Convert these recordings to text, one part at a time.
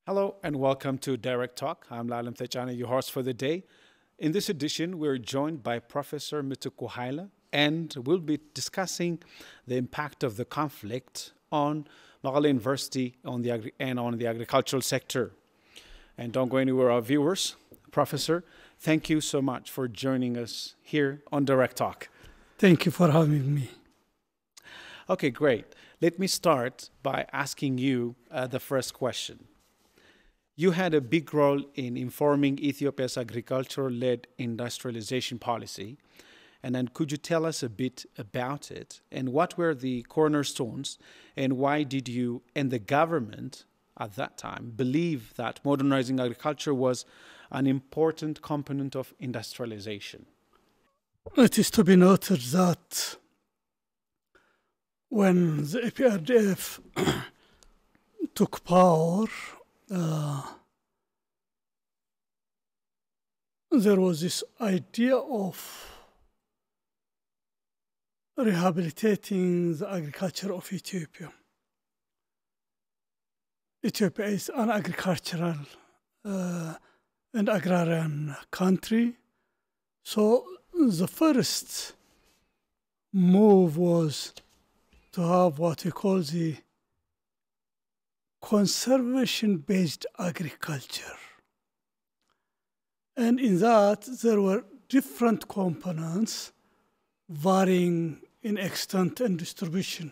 Hello and welcome to Direct Talk. I'm Lalam Techani, your host for the day. In this edition, we're joined by Professor Mitku Haile, and we'll be discussing the impact of the conflict on Haile University on the agricultural sector. And don't go anywhere, our viewers. Professor, thank you so much for joining us here on Direct Talk. Thank you for having me. Okay, great. Let me start by asking you the first question. You had a big role in informing Ethiopia's agricultural-led industrialization policy. And then could you tell us a bit about it? And what were the cornerstones? And why did you and the government at that time believe that modernizing agriculture was an important component of industrialization? It is to be noted that when the EPRDF took power, there was this idea of rehabilitating the agriculture of Ethiopia. Ethiopia is an agricultural and agrarian country. So the first move was to have what we call the conservation-based agriculture. And in that, there were different components varying in extent and distribution.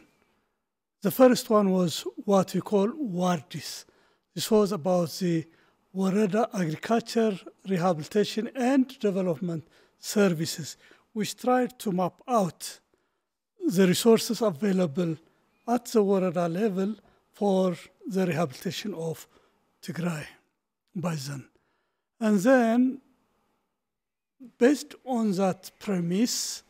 The first one was what we call WARDIS. This was about the Warada Agriculture, Rehabilitation and Development Services, which tried to map out the resources available at the Warada level for the rehabilitation of Tigrai by then. And then, based on that premise,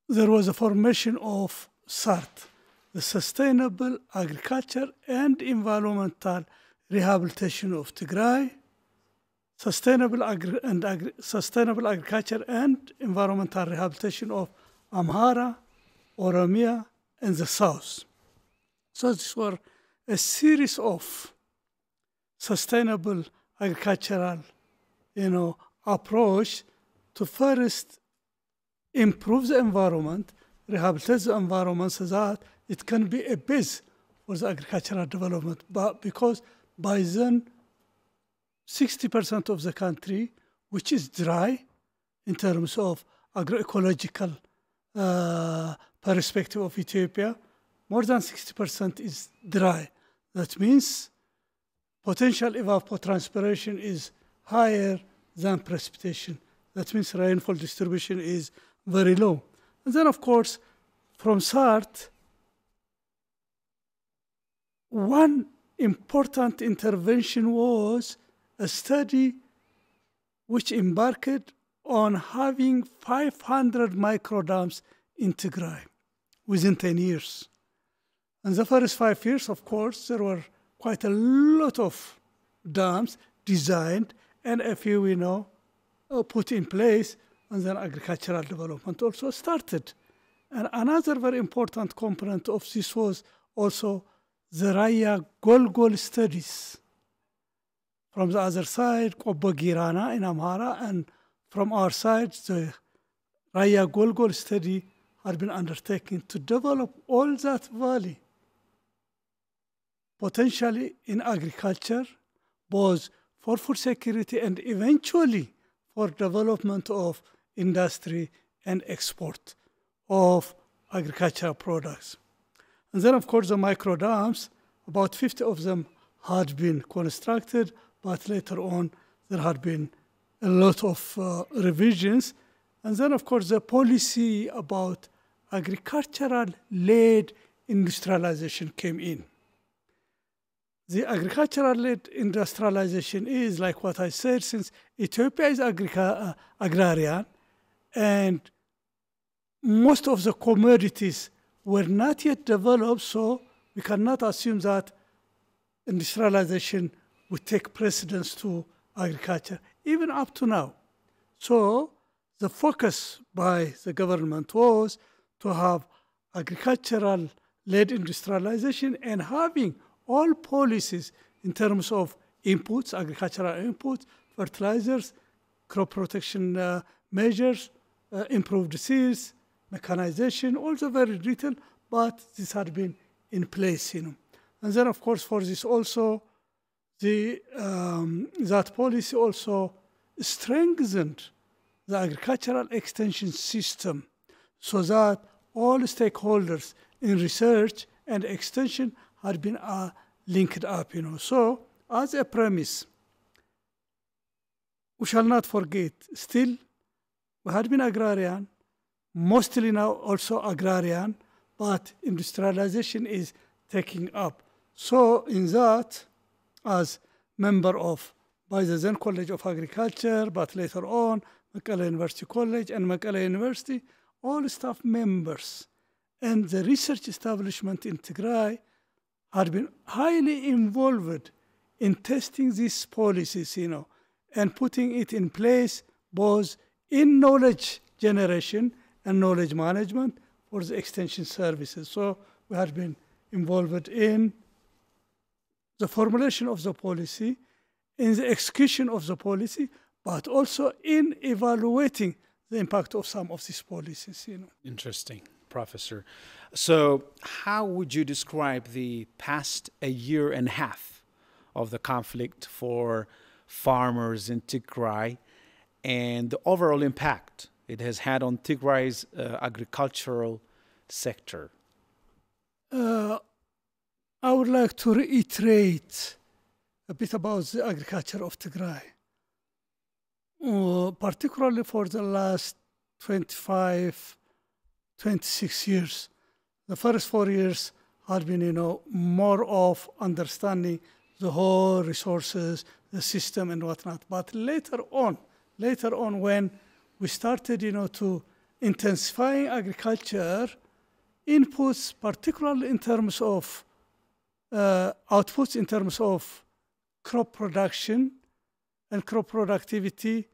there was a formation of SART, the Sustainable Agriculture and Environmental Rehabilitation of Tigray, Sustainable Agriculture and Environmental Rehabilitation of Amhara, Oromia, and the South. So these were a series of sustainable agricultural, approach to first improve the environment, rehabilitate the environment so that it can be a base for the agricultural development. But because by then, 60% of the country, which is dry in terms of agroecological perspective of Ethiopia, more than 60% is dry. That means potential evapotranspiration is higher than precipitation. That means rainfall distribution is very low. And then, of course, from SART, one important intervention was a study which embarked on having 500 microdams in Tigray within 10 years. And the first 5 years, of course, there were quite a lot of dams designed and a few, put in place, and then agricultural development also started. And another very important component of this was also the Raya Golgol studies. From the other side, Qobbo Girana in Amhara, and from our side, the Raya Golgol study had been undertaken to develop all that valley, potentially in agriculture, both for food security and eventually for development of industry and export of agricultural products. And then, of course, the microdams, about 50 of them had been constructed, but later on there had been a lot of revisions. And then, of course, the policy about agricultural-led industrialization came in. The agricultural-led industrialization is, like what I said, since Ethiopia is agrarian, and most of the commodities were not yet developed, so we cannot assume that industrialization would take precedence to agriculture, even up to now. So the focus by the government was to have agricultural-led industrialization and having all policies in terms of inputs, agricultural inputs, fertilizers, crop protection measures, improved seeds, mechanization, also very little, but this had been in place, And then, of course, for this also, that policy also strengthened the agricultural extension system so that all stakeholders in research and extension had been linked up, So, as a premise, we shall not forget, still, we had been agrarian, mostly now also agrarian, but industrialization is taking up. So in that, as member of, by the then College of Agriculture, but later on, Mackalla University College and Mackalla University, all staff members and the research establishment in Tigray had been highly involved in testing these policies, and putting it in place both in knowledge generation and knowledge management for the extension services. So we had been involved in the formulation of the policy, in the execution of the policy, but also in evaluating the impact of some of these policies. Interesting, Professor. So how would you describe the past a year and a half of the conflict for farmers in Tigray and the overall impact it has had on Tigray's agricultural sector? I would like to reiterate a bit about the agriculture of Tigray, particularly for the last 25, 26 years. The first 4 years had been, more of understanding the whole resources, the system and whatnot. But later on, when we started, to intensifying agriculture, inputs, particularly in terms of outputs, in terms of crop production and crop productivity,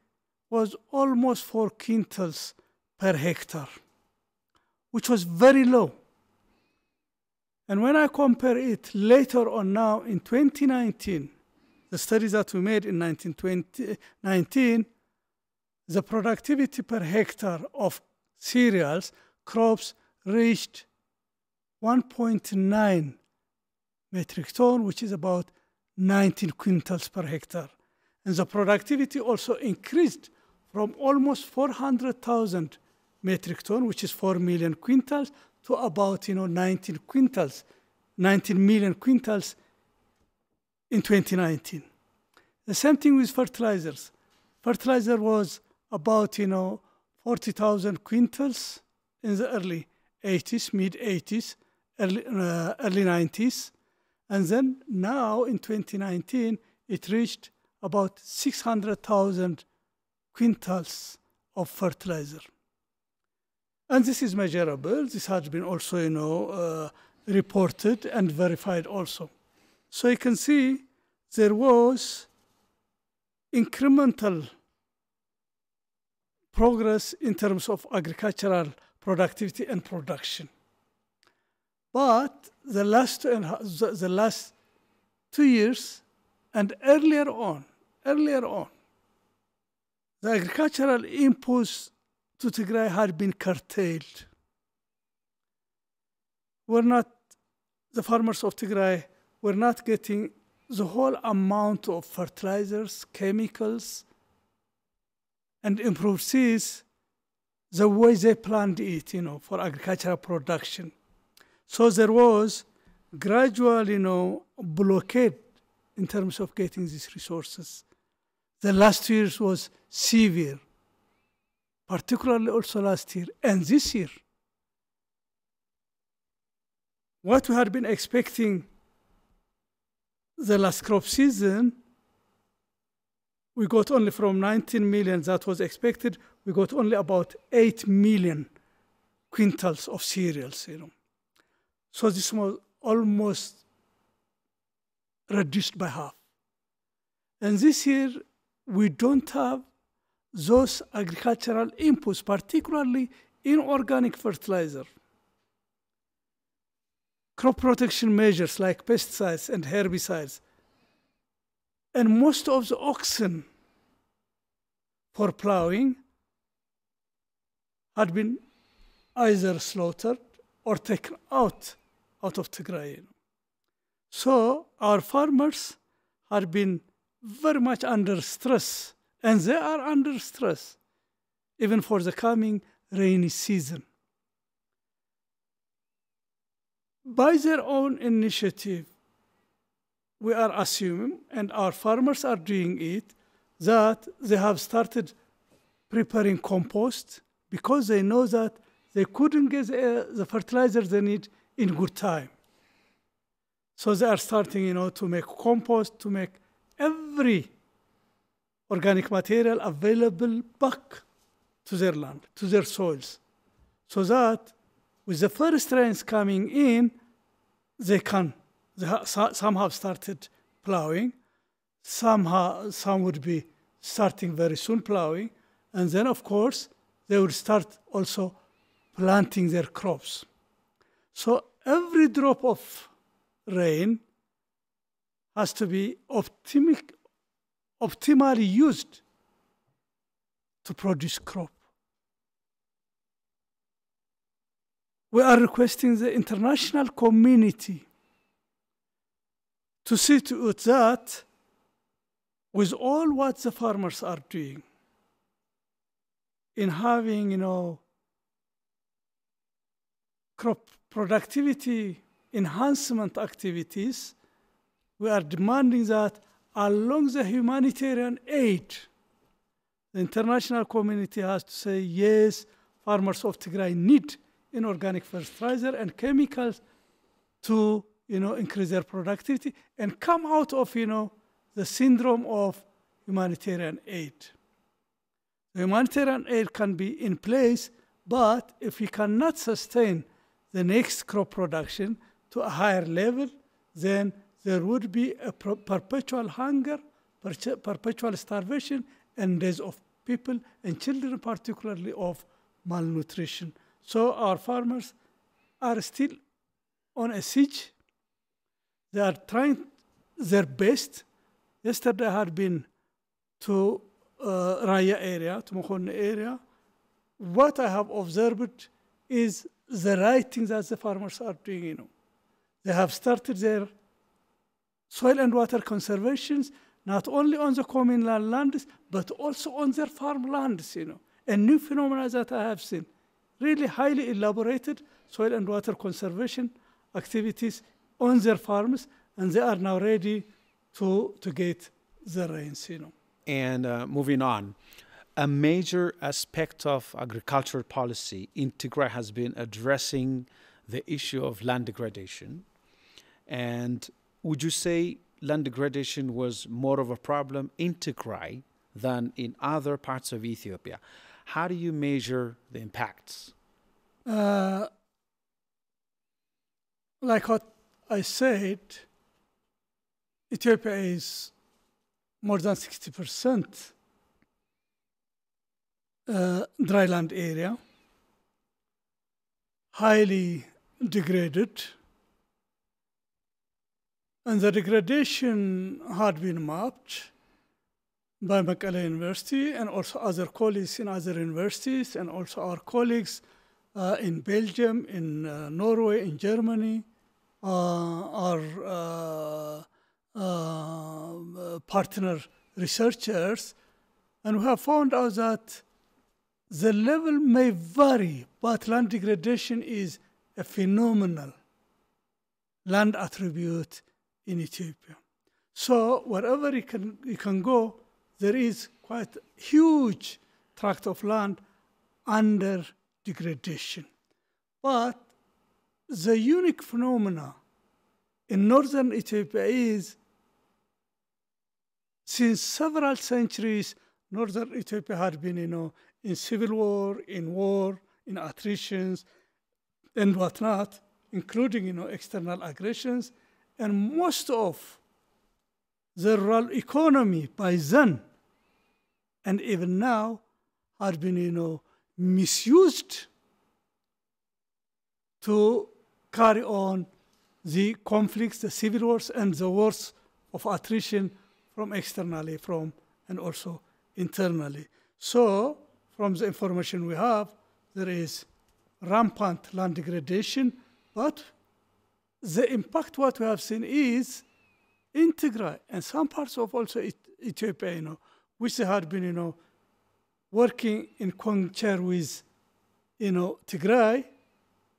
was almost 4 quintals per hectare, which was very low. And when I compare it later on now in 2019, the studies that we made in 2019, the productivity per hectare of cereals, crops, reached 1.9 metric ton, which is about 19 quintals per hectare. And the productivity also increased from almost 400,000 metric ton, which is 4 million quintals, to about 19 million quintals in 2019. The same thing with fertilizers. Fertilizer was about 40,000 quintals in the early 80s, mid 80s, early 90s, and then now in 2019 it reached about 600,000 quintals of fertilizer. And this is measurable. This has been also, reported and verified also. So you can see there was incremental progress in terms of agricultural productivity and production. But the last 2 years and earlier on, the agricultural inputs to Tigray had been curtailed. The farmers of Tigray were not getting the whole amount of fertilizers, chemicals, and improved seeds the way they planned it, for agricultural production. So there was gradual, blockade in terms of getting these resources. The last 2 years was severe, particularly also last year and this year. What we had been expecting the last crop season, we got only from 19 million that was expected, we got only about 8 million quintals of cereals, So this was almost reduced by half. And this year, we don't have those agricultural inputs, particularly inorganic fertilizer. Crop protection measures like pesticides and herbicides And most of the oxen for plowing had been either slaughtered or taken out of Tigray. So our farmers had been very much under stress, and they are under stress even for the coming rainy season. By their own initiative, we are assuming, and our farmers are doing it, that they have started preparing compost because they know that they couldn't get the fertilizer they need in good time. So they are starting, to make compost, to make every organic material available back to their land, to their soils, so that with the first rains coming in, some have started plowing, some would be starting very soon plowing, and then of course they would start also planting their crops. So every drop of rain has to be optimally used to produce crop. We are requesting the international community to see to it that with all what the farmers are doing in having, crop productivity enhancement activities, we are demanding that along the humanitarian aid, the international community has to say, yes, farmers of Tigray need inorganic fertilizer and chemicals to, increase their productivity and come out of, the syndrome of humanitarian aid. The humanitarian aid can be in place, but if we cannot sustain the next crop production to a higher level, then there would be a perpetual hunger, perpetual starvation, and deaths of people and children, particularly of malnutrition. So our farmers are still on a siege. They are trying their best. Yesterday I had been to Raya area, to Mokhon area. What I have observed is the right thing that the farmers are doing. They have started their soil and water conservations, not only on the communal lands, but also on their farmlands. A new phenomenon that I have seen. Really highly elaborated soil and water conservation activities on their farms, and they are now ready to get the rains. And moving on, a major aspect of agricultural policy in Tigray has been addressing the issue of land degradation. And would you say land degradation was more of a problem in Tigray than in other parts of Ethiopia? How do you measure the impacts? Like what I said, Ethiopia is more than 60% dry land area, highly degraded, and the degradation had been mapped by Mekelle University and also other colleagues in other universities, and also our colleagues in Belgium, in Norway, in Germany, our partner researchers, and we have found out that the level may vary, but land degradation is a phenomenal land attribute in Ethiopia. So wherever you can go, there is quite a huge tract of land under degradation. But the unique phenomena in northern Ethiopia is, since several centuries, northern Ethiopia had been, in civil war, in attritions, and whatnot, including, external aggressions, and most of the rural economy by then and even now had been, misused to carry on the conflicts, the civil wars, and the wars of attrition from externally, and also internally. So, from the information we have, there is rampant land degradation, but the impact what we have seen is in Tigray and some parts of also Ethiopia, which they had been, working in concert with, Tigray,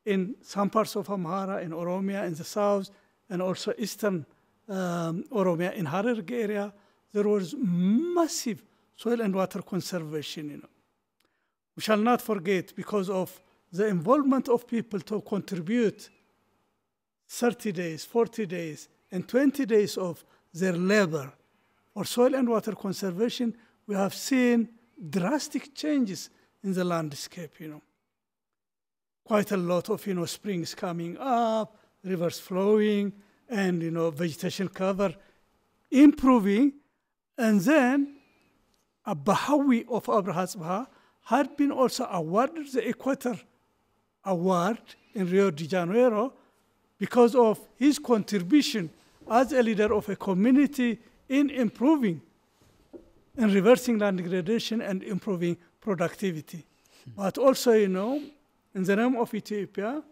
in some parts of Amhara, in Oromia, in the south, and also eastern Oromia, in Harar area, there was massive soil and water conservation. We shall not forget, because of the involvement of people to contribute 30 days, 40 days, and 20 days of their labor for soil and water conservation, we have seen drastic changes in the landscape, Quite a lot of, springs coming up, rivers flowing, and, vegetation cover improving. And then Abahawi of Abraha had been also awarded the Equator Award in Rio de Janeiro because of his contribution as a leader of a community in improving and reversing land degradation and improving productivity. But also, in the name of Ethiopia,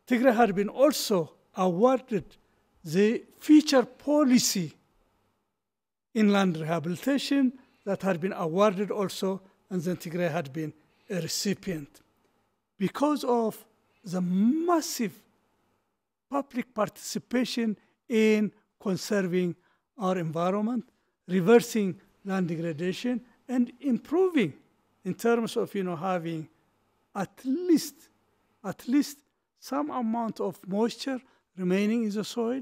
Tigray had been also awarded the feature policy in land rehabilitation that had been awarded also, and then Tigray had been a recipient. Because of the massive public participation in conserving our environment, reversing land degradation, and improving in terms of, having at least some amount of moisture remaining in the soil,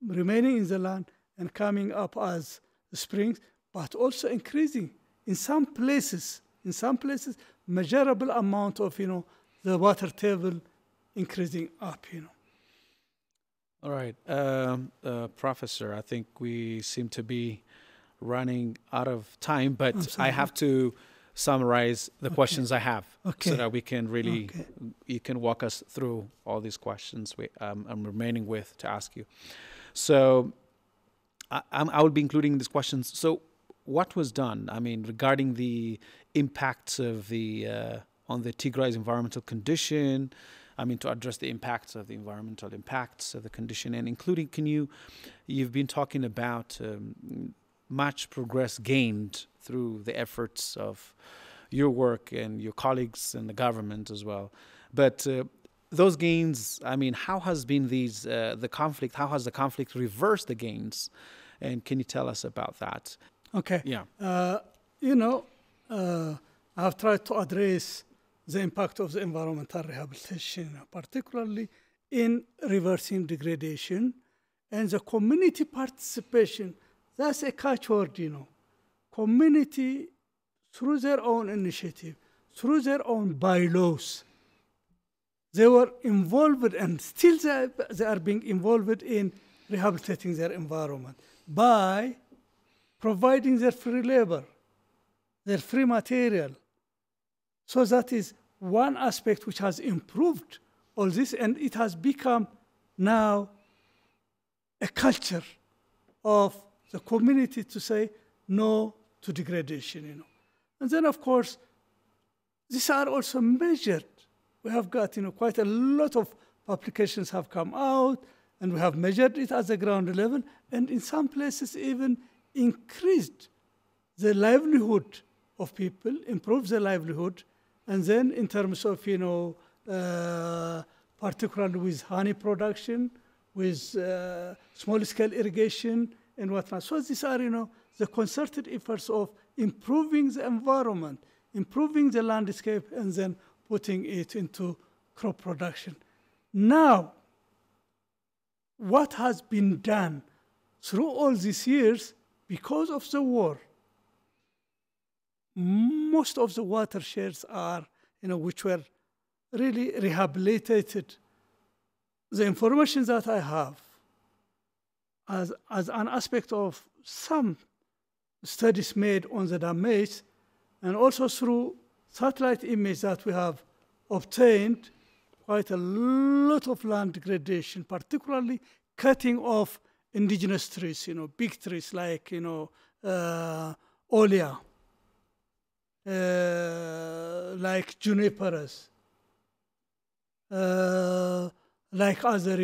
remaining in the land, and coming up as springs, but also increasing in some places, measurable amount of, the water table increasing up, All right. Professor, I think we seem to be running out of time, but I have to summarize the questions I have so that we can really, you can walk us through all these questions I'm remaining with to ask you. So I will be including these questions. So what was done, regarding the impacts of on the Tigray's environmental condition, to address the impacts of the environmental impacts of the condition, and including, you've been talking about much progress gained through the efforts of your work and your colleagues and the government as well. But those gains, how has been the conflict? How has the conflict reversed the gains? And can you tell us about that? Okay. Yeah. I have tried to address the impact of the environmental rehabilitation, particularly in reversing degradation and the community participation. That's a catchword, Community, through their own initiative, through their own bylaws, they were involved, and still they are being involved in rehabilitating their environment by providing their free labor, their free material. So that is one aspect which has improved all this, and it has become now a culture of the community to say no to degradation, And then, of course, these are also measured. We have got, quite a lot of publications have come out, and we have measured it at the ground level, and in some places even increased the livelihood of people, improved the livelihood, and then in terms of, particularly with honey production, with small-scale irrigation and whatnot. So these are, the concerted efforts of improving the environment, improving the landscape, and then putting it into crop production. Now, what has been done through all these years, because of the war, most of the watersheds are, which were really rehabilitated. The information that I have as an aspect of some studies made on the damage, and also through satellite images that we have obtained, quite a lot of land degradation, particularly cutting off indigenous trees, big trees like, Olia, like junipers, like other,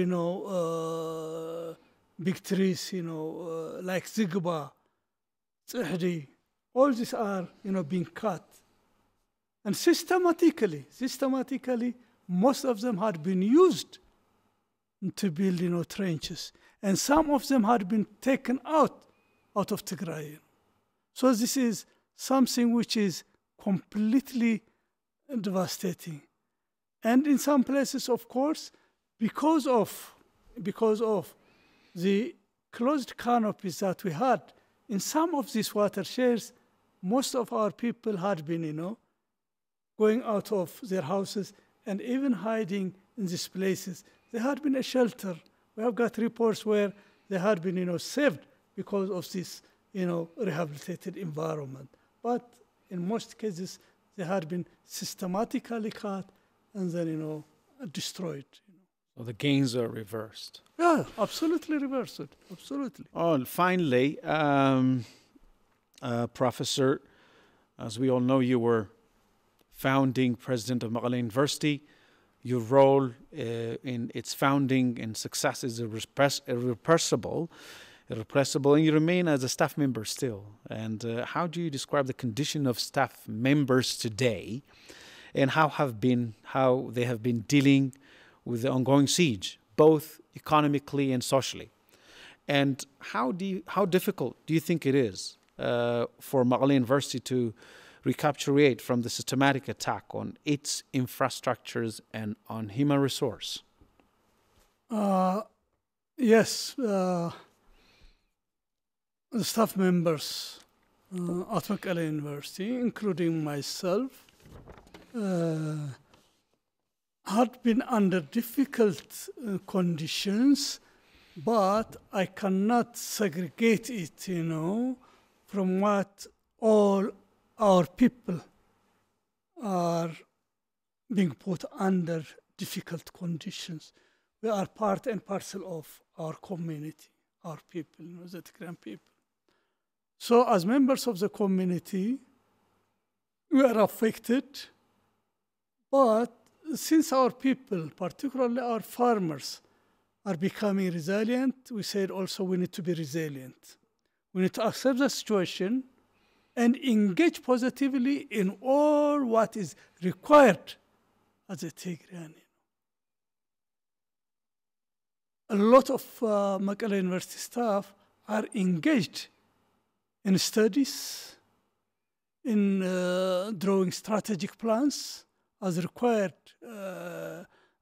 big trees, like zigba, tsihdi. All these are, being cut. And systematically, most of them had been used to build, trenches. And some of them had been taken out of Tigray. So this is something which is completely devastating. And in some places, of course, because of the closed canopies that we had, in some of these watersheds, most of our people had been, going out of their houses and even hiding in these places. There had been a shelter. We have got reports where they had been, saved because of this, rehabilitated environment. But in most cases, they had been systematically cut and then, destroyed. So the gains are reversed. Yeah, absolutely reversed. Absolutely. Oh, and finally, Professor, as we all know, you were founding president of Maghale University. Your role in its founding and success is irrepressible, and you remain as a staff member still. And how do you describe the condition of staff members today, and how they have been dealing with the ongoing siege, both economically and socially? And how difficult do you think it is for Maghale University to recapitulate from the systematic attack on its infrastructures and on human resource? Yes, the staff members at Maghale University, including myself, had been under difficult conditions, but I cannot segregate it, from what all our people are being put under difficult conditions. We are part and parcel of our community, our people, the Tigrayan people. So as members of the community, we are affected, but since our people, particularly our farmers, are becoming resilient, we said also we need to be resilient. We need to accept the situation and engage positively in all what is required as a Tigrayan. A lot of Maghale University staff are engaged in studies, in drawing strategic plans as required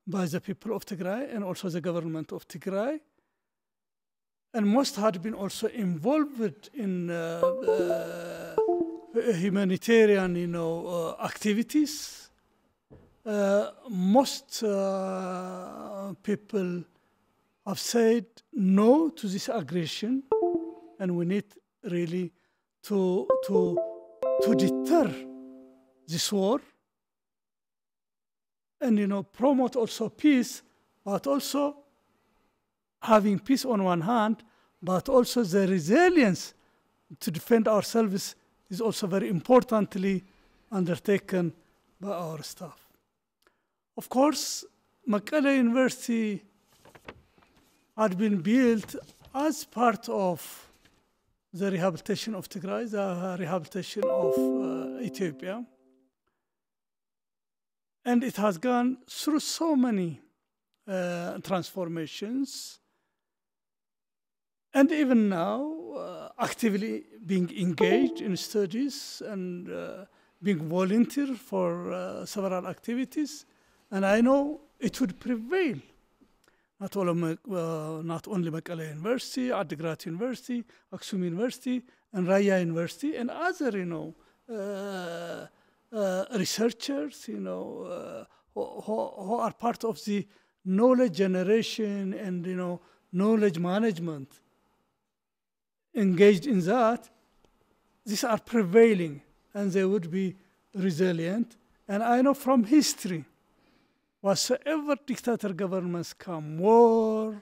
by the people of Tigray and also the government of Tigray. And most had been also involved in humanitarian, activities. Most people have said no to this aggression, and we need really to deter this war and promote also peace, but also having peace on one hand, but also the resilience to defend ourselves is also very importantly undertaken by our staff. Of course, Maghale University had been built as part of the rehabilitation of Tigray, the rehabilitation of Ethiopia. And it has gone through so many transformations. And even now, actively being engaged in studies and being volunteer for several activities. And I know it would prevail. Not only Maghale University, Adigrat University, Aksum University, and Raya University, and other, researchers, who are part of the knowledge generation and, knowledge management. Engaged in that, these are prevailing, and they would be resilient. And I know from history, whatsoever dictator governments come, war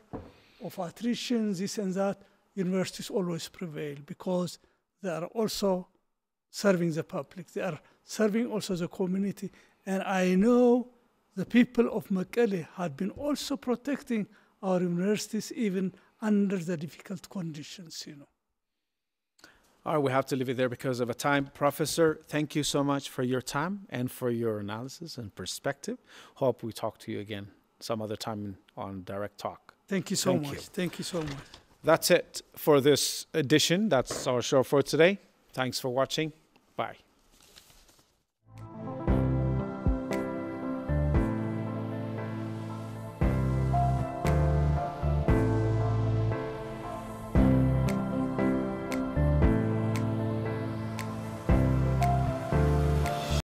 of attrition, this and that, universities always prevail because they are also serving the public. They are serving also the community. And I know the people of Mekelle had been also protecting our universities even under the difficult conditions, you know. All right, we have to leave it there because of a time. Professor, thank you so much for your time and for your analysis and perspective. Hope we talk to you again some other time on Direct Talk. Thank you so much. Thank you so much. That's it for this edition. That's our show for today. Thanks for watching. Bye.